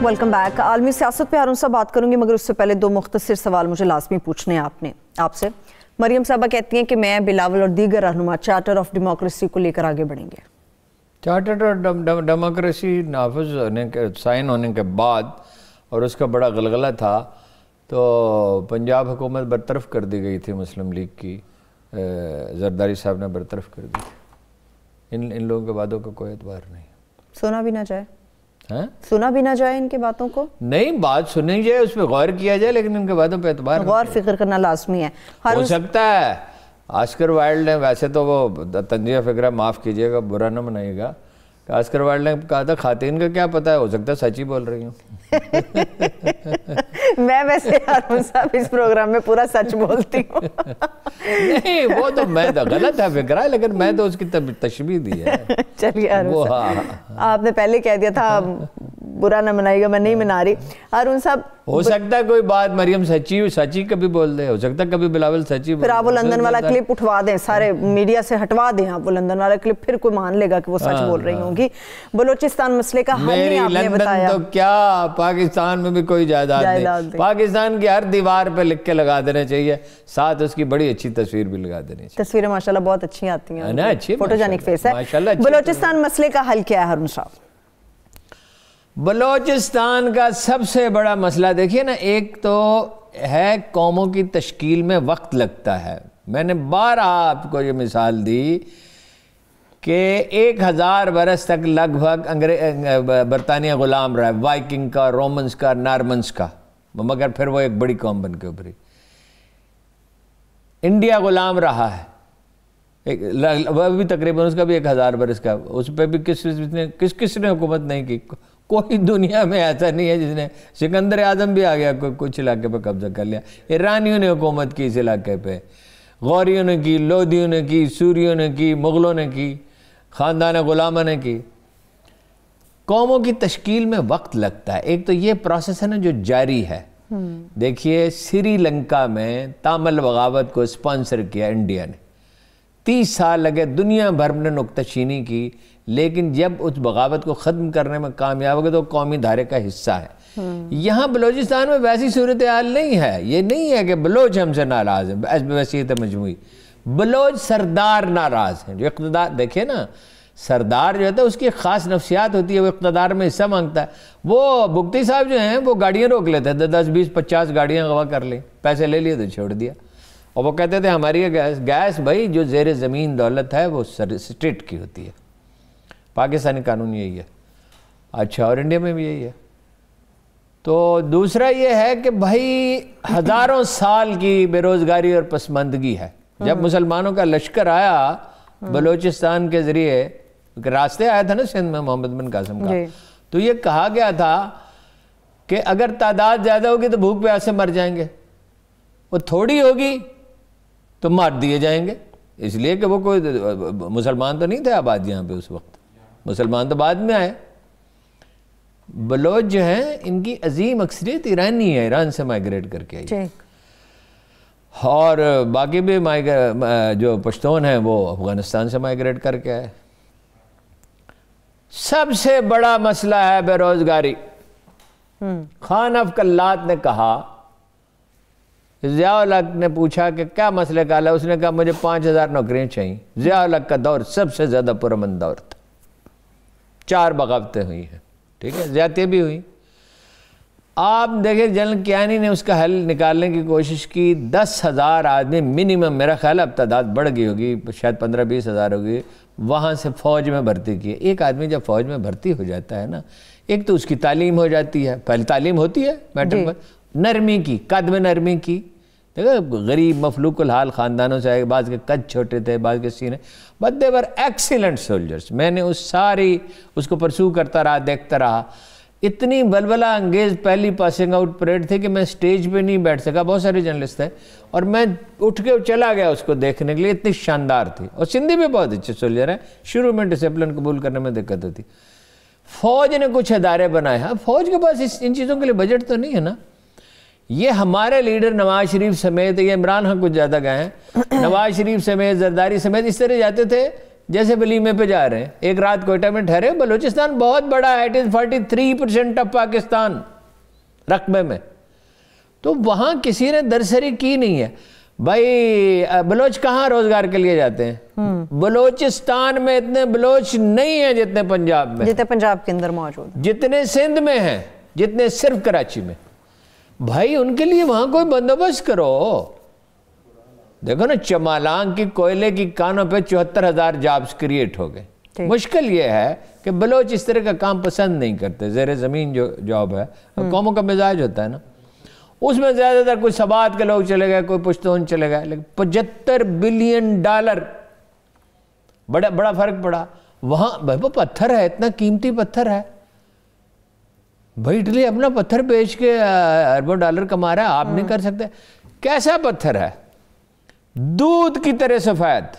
Welcome back. عالمی سیاست پہ ہارون صاحب بات کروں گی، مگر اس سے پہلے دو مختصر سوال مجھے لازمی پوچھنے ہیں آپ سے. مریم صاحبہ کہتی ہیں کہ میں، بلاول اور دیگر رہنما چارٹر آف ڈیموکریسی کو لے کر آگے بڑھیں گے. چارٹر آف ڈیموکریسی نافذ ہونے کے، سائن ہونے کے بعد، اور اس کا بڑا غلغلہ تھا تو پنجاب حکومت برطرف کر دی گئی تھی، مسلم لیگ کی زرداری صاحب نے برطرف کر دی. ان لوگوں کے باتوں کا کوئی اعتبار نہیں. سنا بھی نہ جائے، سنا بھی نہ جائے ان کے باتوں کو؟ نہیں، بات سنی جائے، اس پہ غور کیا جائے، لیکن ان کے باتوں پہ اعتبار غور فکر کرنا لازمی ہے. ہو سکتا ہے آسکر وائلڈ نے، ویسے تو وہ تنزیہ فکرہ معاف کیجئے گا، برا نہ منائیے گا، کہ آسکر وائلڈ نے کہا تھا خواتین کا کیا پتہ ہے، ہو سکتا ہے سچ ہی بول رہی ہوں. میں ویسے ہارون صاحب اس پروگرام میں پورا سچ بولتی ہوں. نہیں، وہ تو میں غلط ہے فکرہ، لیکن میں تو اس کی تشبیہ دی ہے. چلیے ہارون صاحب، آپ نے پہلے کہہ دیا تھا برا نہ منائے گا، میں نہیں منا رہی. ہارون صاحب ہو سکتا ہے کوئی بات مریم سچی کبھی بول دے، ہو سکتا ہے کبھی بلاول سچی بول دے. پھر آپ وہ لندن والا کلپ اٹھوا دیں، سارے میڈیا سے ہٹوا دیں آپ وہ لندن والا کلپ، پھر کوئی مان لے گا کہ وہ سچ بول رہی ہوں گی. بلوچستان مسئلے کا حل نہیں آپ نے بتایا. تو کیا پاکستان میں بھی کوئی جائیداد نہیں. پاکستان کی ہر دیوار پہ لکھ کے لگا دینا چاہیے، ساتھ اس کی بڑی اچھی تصویر بھی لگا دینی چاہیے. تصویریں ماشاءاللہ بہت اچھی آتی ہیں، اچھی فوٹوجینک فیس ہے. بلوچستان مسئلے کا حل کیا ہے ہارون صاحب؟ بلوچستان کا سب سے بڑا مسئلہ دیکھیے نا، ایک تو ہے قوموں کی تشکیل میں وقت لگتا ہے. میں نے بارہا آپ کو یہ مثال دی کہ 1000 برس تک لگ بھگ برطانیہ غلام رہا ہے، وائکنگ کا، رومنز کا، نارمنز کا، مگر پھر وہ ایک بڑی قوم بن کے ابھری. انڈیا غلام رہا ہے، وہ بھی تقریباً اس کا بھی 1000 برس کا، اس پہ بھی کس نے حکومت نہیں کی. کوئی دنیا میں ایسا نہیں ہے جس نے، سکندر اعظم بھی آ گیا کچھ علاقے پہ قبضہ کر لیا. ایرانیوں نے حکومت کی اس علاقے پہ، غوریوں نے کی، لودھیوں نے کی، سوریوں نے کی، مغلوں نے کی، خاندان غلامہ نے کی. قوموں کی تشکیل میں وقت لگتا ہے. ایک تو یہ پروسیس ہے نا جو جاری ہے. دیکھیے سری لنکا میں تامل بغاوت کو اسپانسر کیا انڈیا نے، 30 سال لگے، دنیا بھر نے نکتہ چینی کی، لیکن جب اس بغاوت کو ختم کرنے میں کامیاب ہو گئے تو قومی دھارے کا حصہ ہے. یہاں بلوچستان میں ویسی صورتحال نہیں ہے. یہ نہیں ہے کہ بلوچ ہم سے ناراض ہیں، ویسیت مجموعی بلوچ سردار ناراض ہیں. جو اقتدار دیکھیں نا، سردار جو ہوتا ہے اس کی خاص نفسیات ہوتی ہے، وہ اقتدار میں حصہ مانگتا ہے. وہ بگٹی صاحب جو ہیں وہ گاڑیاں روک لیتے ہیں، 10 20 50 گاڑیاں غوا کر لیں، پیسے لے لیے تو چھوڑ دیا. اور وہ کہتے تھے ہماری گیس بھائی جو زیر زمین دولت ہے وہ اسٹیٹ کی ہوتی ہے. پاکستانی قانون یہی ہے. اچھا، اور انڈیا میں بھی یہی ہے. تو دوسرا یہ ہے کہ بھائی ہزاروں سال کی بے روزگاری اور پسماندگی ہے. جب مسلمانوں کا لشکر آیا بلوچستان کے ذریعے، راستے آیا تھا نا سندھ میں محمد بن قاسم کا، تو یہ کہا گیا تھا کہ اگر تعداد زیادہ ہوگی تو بھوک پیاس سے مر جائیں گے، وہ تھوڑی ہوگی تو مار دیے جائیں گے. اس لیے کہ وہ کوئی مسلمان تو نہیں تھے آباد یہاں پہ اس وقت، مسلمان تو بعد میں آئے. بلوچ جو ہیں ان کی عظیم اکثریت ایرانی ہے، ایران سے مائگریٹ کر کے آئی. اور باقی بھی جو پشتون ہیں وہ افغانستان سے مائیگریٹ کر کے آئے. سب سے بڑا مسئلہ ہے بے روزگاری. خان افقلات نے کہا, ضیاء الحق نے پوچھا کہ کیا مسئلہ کا حل ہے, اس نے کہا مجھے 5000 نوکریاں چاہیے. ضیاء الحق کا دور سب سے زیادہ پرامن دور تھا. 4 بغاوتیں ہوئی ہیں, ٹھیک ہے, زیادتیاں بھی ہوئی. آپ دیکھیں جنرل کیانی نے اس کا حل نکالنے کی کوشش کی. 10,000 آدمی منیمم, میرا خیال اب تعداد بڑھ گئی ہوگی, شاید 15-20 ہزار ہوگی, وہاں سے فوج میں بھرتی کی. ایک آدمی جب فوج میں بھرتی ہو جاتا ہے نا, ایک تو اس کی تعلیم ہو جاتی ہے, پہلے تعلیم ہوتی ہے میٹرک پر, نرمی کی, قد میں نرمی کی. دیکھو غریب مفلوق الحال خاندانوں سے آئے, بعض کے قد چھوٹے تھے, بعض کے سینے, but they were excellent soldiers. میں نے اس کو پرسو کرتا رہا, دیکھتا رہا. اتنی بلبلہ انگیز پہلی پاسنگ آؤٹ پریڈ تھی کہ میں سٹیج پہ نہیں بیٹھ سکا. بہت سارے جرنلسٹ تھے اور میں اٹھ کے چلا گیا اس کو دیکھنے کے لیے, اتنی شاندار تھی. اور سندھی بھی بہت اچھے سولجر ہیں, شروع میں ڈسپلن قبول کرنے میں دقت ہوتی. فوج نے کچھ ادارے بنائے ہیں. فوج کے پاس ان چیزوں کے لیے بجٹ تو نہیں ہے نا. یہ ہمارے لیڈر نواز شریف سمیت, یہ عمران خان کچھ زیادہ گئے ہیں, نواز شریف سمیت, زرداری سمیت, اس طرح جاتے تھے جیسے ولیمے پہ جا رہے ہیں. ایک رات کوئٹہ میں ٹھہرے. بلوچستان بہت بڑا ہے, اٹ از 43% آف پاکستان رقبے میں, تو وہاں کسی نے درسری کی نہیں ہے. بھائی بلوچ کہاں روزگار کے لیے جاتے ہیں؟ بلوچستان میں اتنے بلوچ نہیں ہیں جتنے پنجاب میں, جتنے پنجاب کے اندر موجود, جتنے سندھ میں ہیں, جتنے صرف کراچی میں. بھائی ان کے لیے وہاں کوئی بندوبست کرو. دیکھو نا, چمالانگ کی کوئلے کی کانوں پہ 74,000 جابز کریٹ ہو گئے. مشکل یہ ہے کہ بلوچ اس طرح کا کام پسند نہیں کرتے. زیر زمین جو جاب ہے, قوموں کا مزاج ہوتا ہے نا, اس میں زیادہ تر کوئی سبات کے لوگ چلے گئے, کوئی پشتون چلے گئے. لیکن $75 بلین بڑا فرق پڑا. وہاں بھائی پتھر ہے, اتنا قیمتی پتھر ہے. بھائی اٹلی اپنا پتھر بیچ کے اربوں ڈالر کما رہا ہے, آپ نہیں کر سکتے. کیسا پتھر ہے؟ دودھ کی طرح سفید,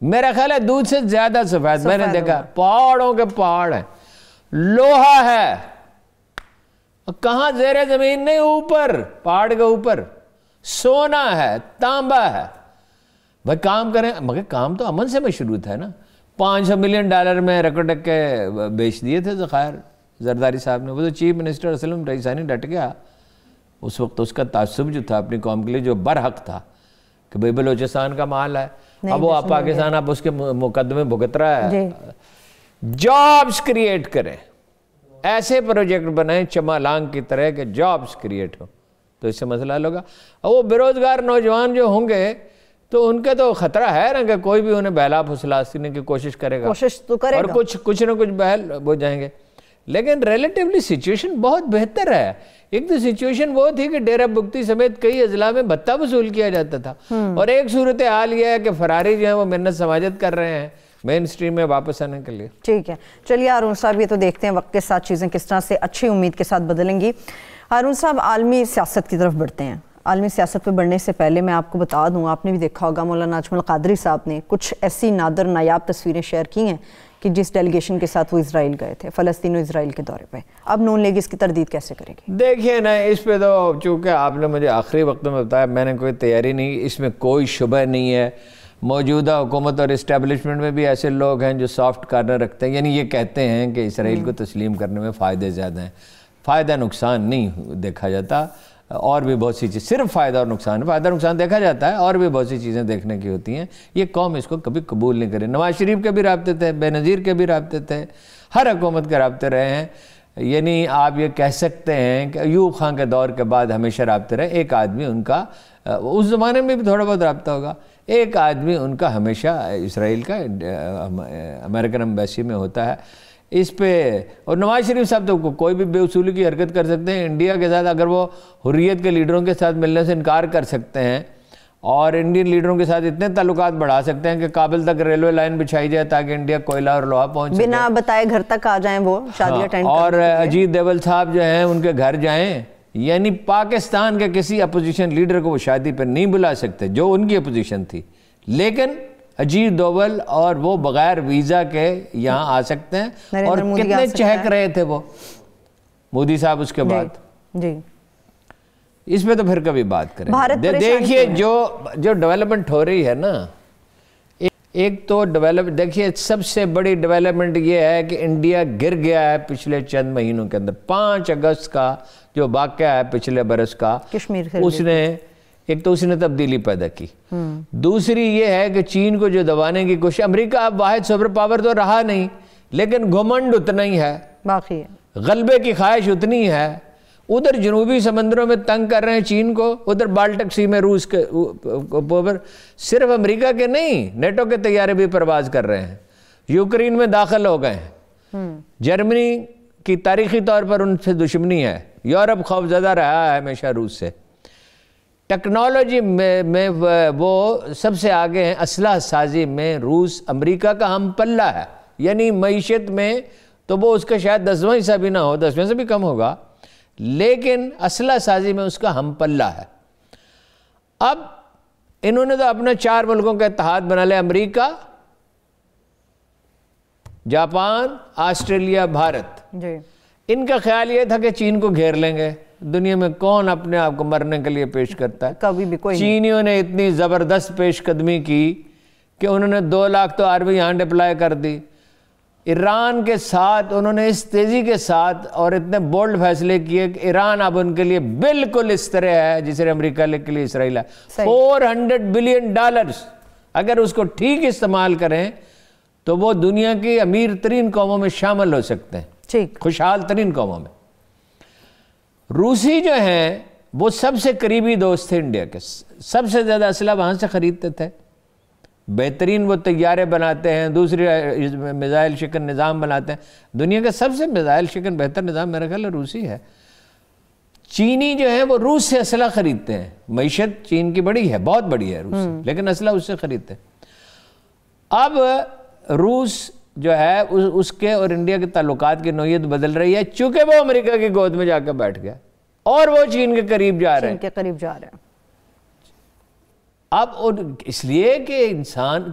میرا خیال ہے دودھ سے زیادہ سفید. میں نے دیکھا, پہاڑوں کے پہاڑ ہیں. لوہا ہے, کہاں زیر زمین نہیں, اوپر پہاڑ کے اوپر. سونا ہے, تانبا ہے. بھائی کام کریں, مگر کام تو امن سے مشروع ہے نا. $500 ملین میں رکڑ کے بیچ دیے تھے ذخائر زرداری صاحب نے. وہ تو چیف منسٹر اسلم رئیسانی ڈٹ گیا. اس وقت اس کا تعصب جو تھا اپنی قوم کے لیے, جو برحق تھا کہ بھئی بلوچستان کا مال ہے, اب وہ پاکستان اب اس کے مقدمے بھگت رہا ہے. جابز کریٹ کریں, ایسے پروجیکٹ بنائیں چمالانگ کی طرح کہ جابز کریٹ ہو, تو اس سے مسئلہ حل ہوگا. اور وہ بے روزگار نوجوان جو ہوں گے تو ان کے تو خطرہ ہے نا کہ کوئی بھی انہیں بہلا پھسلا سکنے کی کوشش کرے گا, کوشش تو کرے گا, اور کچھ نہ کچھ بہل ہو جائیں گے. لیکن ریلیٹیولی سچویشن بہت بہتر ہے. ایک تو سچویشن وہ تھی کہ ڈیرہ بگٹی سمیت کئی اضلاع میں بھتہ وصول کیا جاتا تھا, اور ایک صورتحال یہ ہے کہ فراری جو ہیں وہ محنت سماجت کر رہے ہیں مین سٹریم میں واپس آنے کے لیے. ٹھیک ہے, چلیے ہارون صاحب, یہ تو دیکھتے ہیں وقت کے ساتھ چیزیں کس طرح سے اچھی امید کے ساتھ بدلیں گی. ہارون صاحب, عالمی سیاست کی طرف بڑھتے ہیں. عالمی سیاست پہ بڑھنے سے پہلے میں آپ کو بتا دوں, آپ نے بھی دیکھا ہوگا مولانا اجمل قادری صاحب نے کچھ ایسی نادر نایاب تصویریں شیئر کی ہیں کہ جس ڈیلیگیشن کے ساتھ وہ اسرائیل گئے تھے, فلسطین و اسرائیل کے دورے پہ. اب نون لیگ اس کی تردید کیسے کرے گی؟ دیکھیے نا, اس پہ تو چونکہ آپ نے مجھے آخری وقت میں بتایا, میں نے کوئی تیاری نہیں, اس میں کوئی شبہ نہیں ہے. موجودہ حکومت اور اسٹیبلشمنٹ میں بھی ایسے لوگ ہیں جو سافٹ کارنر رکھتے ہیں, یعنی یہ کہتے ہیں کہ اسرائیل کو تسلیم کرنے میں فائدے زیادہ ہیں. فائدہ نقصان نہیں دیکھا جاتا, اور بھی بہت سی چیز, صرف فائدہ اور نقصان, فائدہ نقصان دیکھا جاتا ہے, اور بھی بہت سی چیزیں دیکھنے کی ہوتی ہیں. یہ قوم اس کو کبھی قبول نہیں کرے. نواز شریف کے بھی رابطے تھے, بے نظیر کے بھی رابطے تھے, ہر حکومت کے رابطے رہے ہیں. یعنی آپ یہ کہہ سکتے ہیں کہ ایوب خان کے دور کے بعد ہمیشہ رابطے رہے. ایک آدمی ان کا, اس زمانے میں بھی تھوڑا بہت رابطہ ہوگا, ایک آدمی ان کا ہمیشہ اسرائیل کا امریکن ایمبیسی میں ہوتا ہے. اس پہ, اور نواز شریف صاحب تو کوئی بھی بے اصولی کی حرکت کر سکتے ہیں. انڈیا کے ساتھ اگر وہ حریت کے لیڈروں کے ساتھ ملنے سے انکار کر سکتے ہیں, اور انڈین لیڈروں کے ساتھ اتنے تعلقات بڑھا سکتے ہیں کہ کابل تک ریلوے لائن بچھائی جائے تاکہ انڈیا کوئلہ اور لوہا پہنچ سکے, بنا بتائے گھر تک آ جائیں وہ شادی اٹینڈ, اور اجیت دیول صاحب جو ہیں ان کے گھر جائیں, یعنی پاکستان کے کسی اپوزیشن لیڈر کو وہ شادی پہ نہیں بلا سکتے جو ان کی اپوزیشن تھی. لیکن اجیت دوول اور وہ بغیر ویزا کے یہاں آ سکتے ہیں, اور کتنے چہک رہے تھے وہ مودی صاحب اس کے بعد. جی اس پہ تو پھر کبھی بات کریں. دیکھیے جو ڈیولپمنٹ ہو رہی ہے نا, ایک تو دیکھیے سب سے بڑی ڈیولپمنٹ یہ ہے کہ انڈیا گر گیا ہے پچھلے چند مہینوں کے اندر. 5 اگست کا جو واقعہ ہے پچھلے برس کا, اس نے تبدیلی پیدا کی. دوسری یہ ہے کہ چین کو جو دبانے کی کوشش, امریکہ اب واحد سپر پاور تو رہا نہیں, لیکن گھمنڈ اتنا ہی ہے, باقی غلبے کی خواہش اتنی ہے. ادھر جنوبی سمندروں میں تنگ کر رہے ہیں چین کو, ادھر بالٹک سی میں روس کے اوپر صرف امریکہ کے نہیں, نیٹو کے طیارے بھی پرواز کر رہے ہیں, یوکرین میں داخل ہو گئے ہیں. جرمنی کی تاریخی طور پر ان سے دشمنی ہے, یورپ خوفزدہ رہا ہے ہمیشہ روس سے. ٹیکنالوجی میں وہ سب سے آگے ہیں, اسلحہ سازی میں روس امریکہ کا ہم پلہ ہے, یعنی معیشت میں تو وہ اس کا شاید 10واں حصہ بھی نہ ہو, 10ویں سے بھی کم ہوگا, لیکن اسلحہ سازی میں اس کا ہم پلہ ہے. اب انہوں نے تو اپنا 4 ملکوں کا اتحاد بنا لیا, امریکہ, جاپان, آسٹریلیا, بھارت. ان کا خیال یہ تھا کہ چین کو گھیر لیں گے. دنیا میں کون اپنے آپ کو مرنے کے لیے پیش کرتا ہے؟ کبھی بھی کوئی. چینیوں نے اتنی زبردست پیش قدمی کی کہ انہوں نے 2 لاکھ تو آرمی یہاں ڈپلائی کر دی. ایران کے ساتھ انہوں نے اس تیزی کے ساتھ اور اتنے بولڈ فیصلے کیے کہ ایران اب ان کے لیے بالکل اس طرح ہے جسے امریکہ کے لیے اسرائیل ہے. $400 بلین, اگر اس کو ٹھیک استعمال کریں تو وہ دنیا کی امیر ترین قوموں میں شامل ہو سکتے ہیں, خوشحال ترین قوموں میں. روسی جو ہیں وہ سب سے قریبی دوست تھے انڈیا کے, سب سے زیادہ اسلحہ وہاں سے خریدتے تھے, بہترین وہ طیارے بناتے ہیں, دوسری میزائل شکن نظام بناتے ہیں. دنیا کا سب سے میزائل شکن بہتر نظام میرا خیال ہے روسی ہے. چینی جو ہیں وہ روس سے اسلحہ خریدتے ہیں, معیشت چین کی بڑی ہے, بہت بڑی ہے روس سے, لیکن اسلحہ اس سے خریدتے ہیں. اب روس جو ہے اس کے اور انڈیا کے تعلقات کی نوعیت بدل رہی ہے, چونکہ وہ امریکہ کی گود میں جا کے بیٹھ گیا اور وہ چین کے قریب جا رہے ہیں. اب اس لیے کہ انسان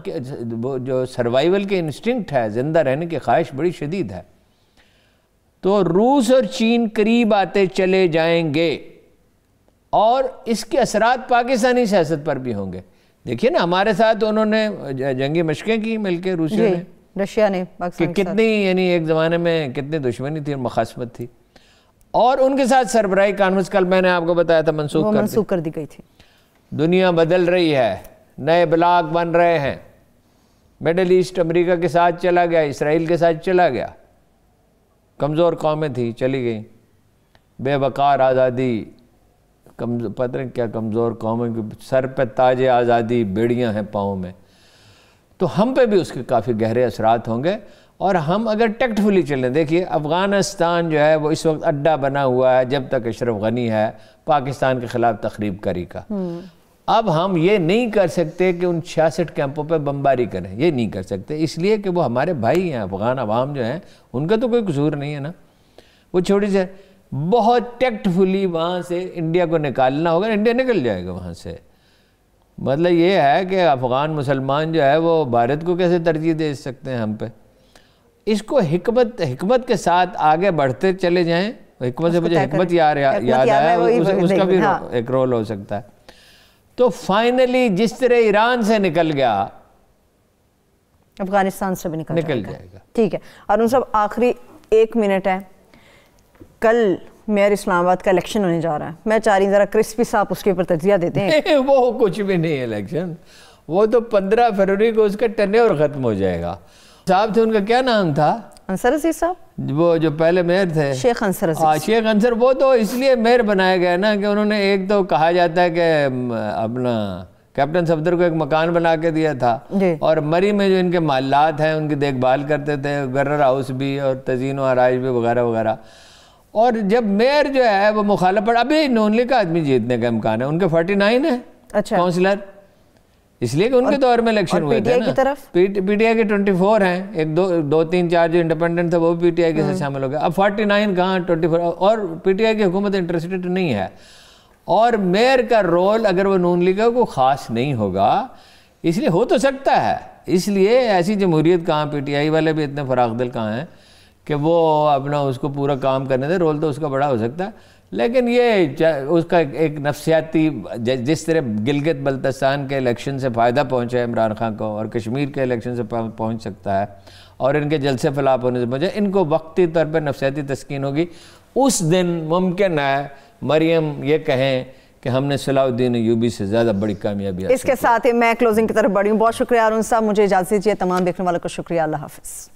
جو سروائیول کے انسٹنکٹ ہے, زندہ رہنے کی خواہش بڑی شدید ہے, تو روس اور چین قریب آتے چلے جائیں گے اور اس کے اثرات پاکستانی سیاست پر بھی ہوں گے. دیکھیے نا, ہمارے ساتھ انہوں نے جنگی مشقیں کی مل کے, روسیوں نے, رشیا نے, کہ کتنی, یعنی ایک زمانے میں کتنی دشمنی تھی اور مخاصمت تھی, اور ان کے ساتھ سربراہی کانفرنس کل میں نے آپ کو بتایا تھا منسوخ کر دی گئی تھی. دنیا بدل رہی ہے, نئے بلاک بن رہے ہیں, میڈل ایسٹ امریکہ کے ساتھ چلا گیا, اسرائیل کے ساتھ چلا گیا, کمزور قومیں تھیں چلی گئیں, بے وقار آزادی, پتہ نہیں کیا کمزور قومیں, سر پہ تاج آزادی, بیڑیاں ہیں پاؤں میں. تو ہم پہ بھی اس کے کافی گہرے اثرات ہوں گے, اور ہم اگر ٹیکٹفلی چلیں. دیکھیے افغانستان جو ہے وہ اس وقت اڈا بنا ہوا ہے جب تک اشرف غنی ہے پاکستان کے خلاف تخریب کاری کا. اب ہم یہ نہیں کر سکتے کہ ان 66 کیمپوں پہ بمباری کریں, یہ نہیں کر سکتے, اس لیے کہ وہ ہمارے بھائی ہیں. افغان عوام جو ہیں ان کا تو کوئی قصور نہیں ہے نا, وہ چھوٹی سے بہت ٹیکٹفلی وہاں سے انڈیا کو نکالنا ہوگا, انڈیا نکل جائے گا وہاں سے. مطلب یہ ہے کہ افغان مسلمان جو ہے وہ بھارت کو کیسے ترجیح دے سکتے ہیں ہم پہ. اس کو حکمت کے ساتھ آگے بڑھتے چلے جائیں. حکمت سے مجھے حکمت یاد آیا, اس کا بھی ایک رول ہو سکتا ہے. تو فائنلی جس طرح ایران سے نکل گیا, افغانستان سے بھی نکل جائے گا. ٹھیک ہے. اور ان سب آخری 1 منٹ ہے, کل میئر اسلام آباد کا الیکشن ہونے جا رہا ہے. میں چاہ رہی ہوں ذرا کرسپی صاحب اس کے اوپر تجزیہ دیتے ہیں. وہ کچھ بھی نہیں ہے الیکشن, وہ تو 15 فروری کو اس کا ٹینیور ختم ہو جائے گا. صاحب تھے, ان کا کیا نام تھا؟ انصر عزیز صاحب, وہ جو پہلے میئر تھے, شیخ انصر عزیز. شیخ انصر, وہ تو اس لیے میئر بنایا گیا نا کہ انہوں نے, ایک تو کہا جاتا ہے کہ اپنا کیپٹن صفدر کو ایک مکان بنا کے دیا تھا, اور مری میں جو ان کے محلات ہیں ان کی دیکھ بھال کرتے تھے, گرر ہاؤس بھی اور تزئین و آرائش بھی وغیرہ وغیرہ. اور جب میئر جو ہے وہ مخالف پڑا, ابھی نون لیگ کا آدمی جیتنے کا امکان ہے, ان کے 49 ہیں کونسلر, اس لیے کہ ان کے دور میں الیکشن ہوئے تھے نا. پی ٹی آئی کے 24 ہیں, ایک 2-3-4 جو انڈیپینڈنٹ تھے وہ بھی پی ٹی آئی کے ساتھ شامل ہو گئے. اب 49 کہاں 24, اور پی ٹی آئی کی حکومت انٹرسٹڈ نہیں ہے. اور میئر کا رول اگر وہ نون لیگ کو خاص نہیں ہوگا, اس لیے ہو تو سکتا ہے, اس لیے ایسی جمہوریت کہاں, پی ٹی آئی والے بھی اتنے فراخ دل کہاں ہیں کہ وہ اپنا اس کو پورا کام کرنے دے, رول تو اس کا بڑا ہو سکتا ہے. لیکن یہ اس کا ایک نفسیاتی، جس طرح گلگت بلتستان کے الیکشن سے فائدہ پہنچا ہے عمران خان کو، اور کشمیر کے الیکشن سے پہنچ سکتا ہے، اور ان کے جلسے فلاپ ہونے سے پہنچا، ان کو وقتی طور پہ نفسیاتی تسکین ہوگی۔ اس دن ممکن ہے مریم یہ کہیں کہ ہم نے صلاح الدین ایوبی سے زیادہ بڑی کامیابی حاصل کی۔ اس کے ساتھ ہی میں کلوزنگ کی طرف بڑھی ہوں۔ بہت شکریہ ارون صاحب، مجھے اجازت دیجیے، تمام دیکھنے والوں کو شکریہ، اللہ حافظ۔